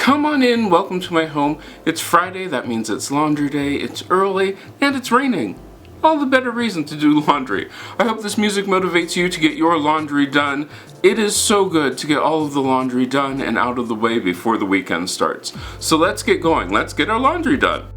Come on in, welcome to my home. It's Friday, that means it's laundry day, it's early, and it's raining. All the better reason to do laundry. I hope this music motivates you to get your laundry done. It is so good to get all of the laundry done and out of the way before the weekend starts. So let's get going, let's get our laundry done.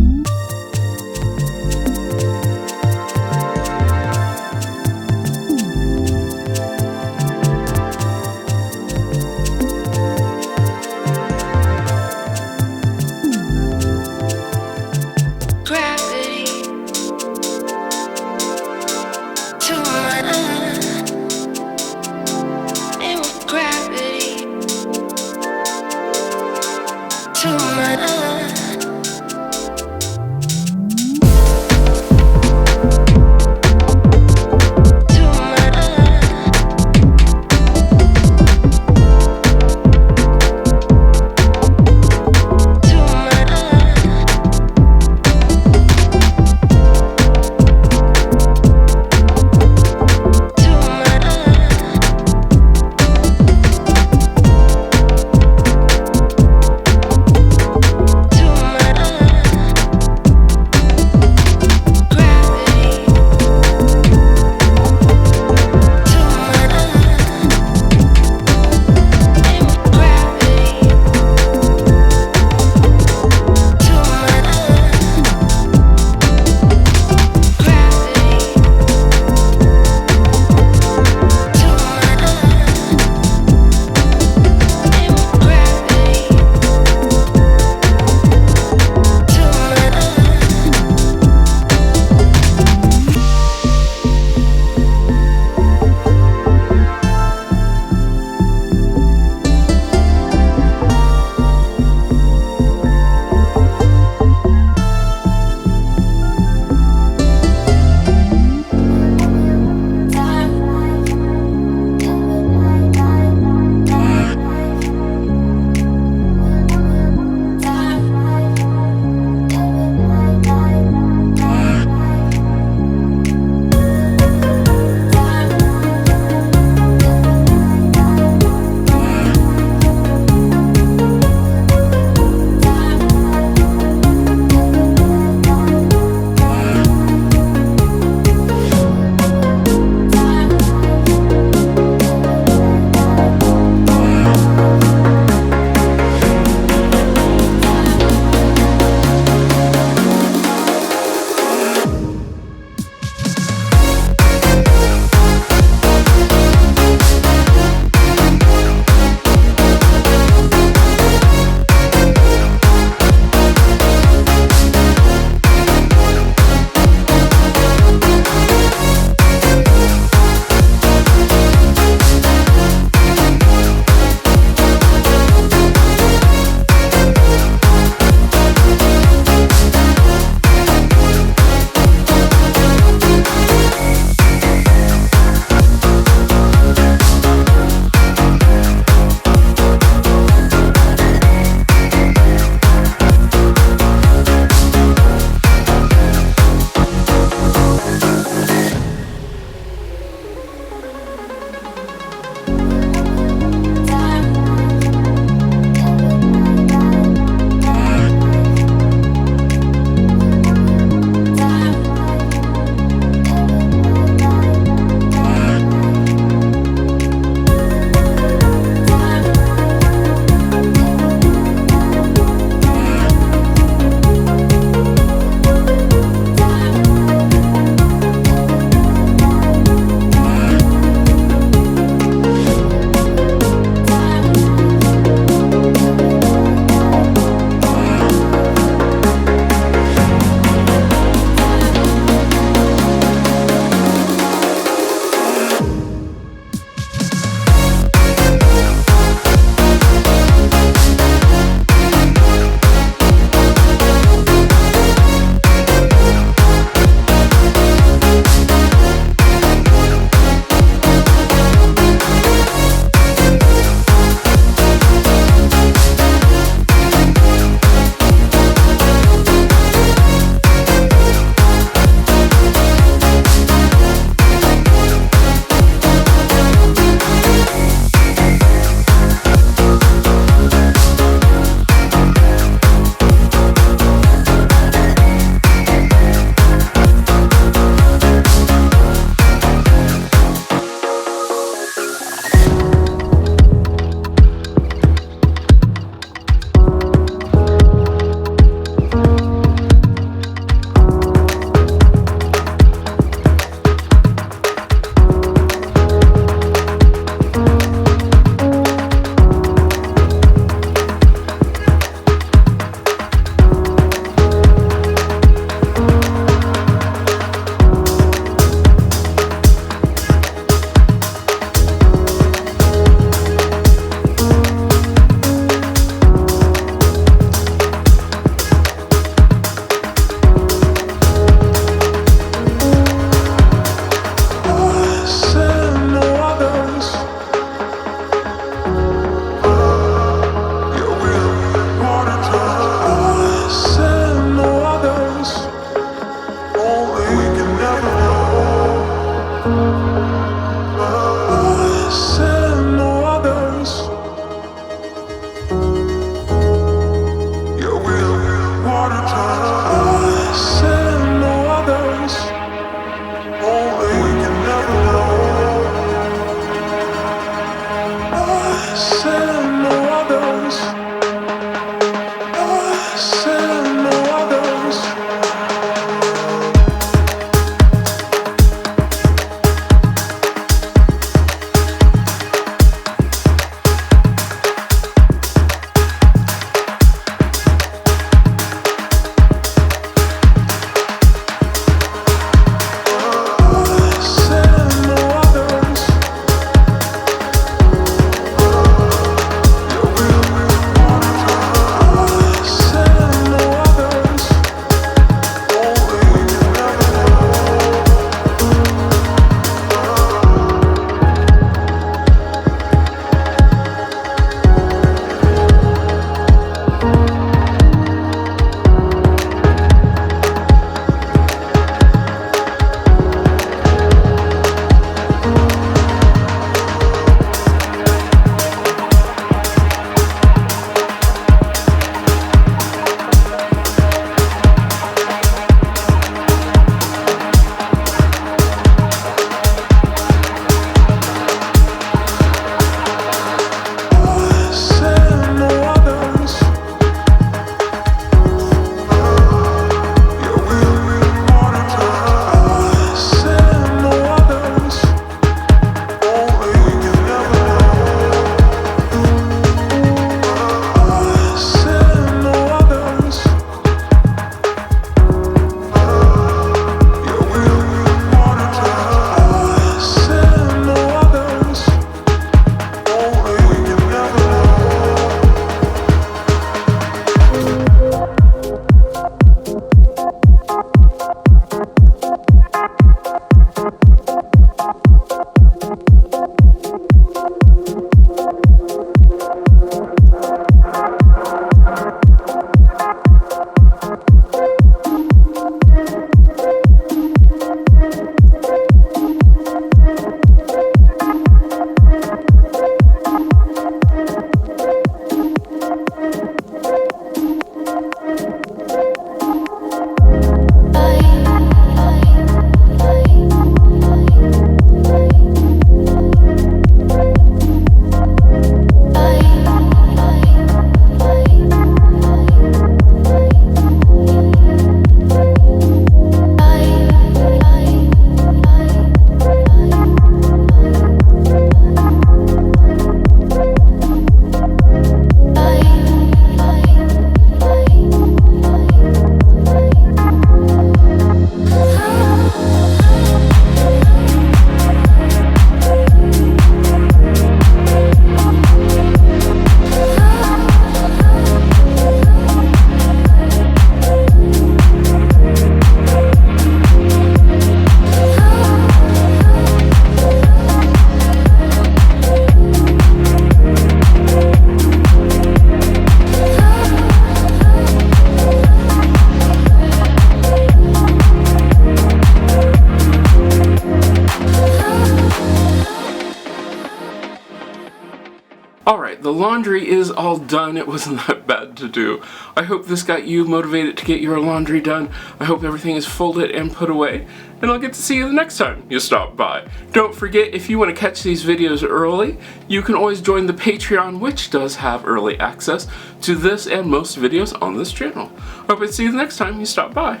Alright, the laundry is all done. It wasn't that bad to do. I hope this got you motivated to get your laundry done. I hope everything is folded and put away. And I'll get to see you the next time you stop by. Don't forget, if you want to catch these videos early, you can always join the Patreon, which does have early access to this and most videos on this channel. I hope I see you the next time you stop by.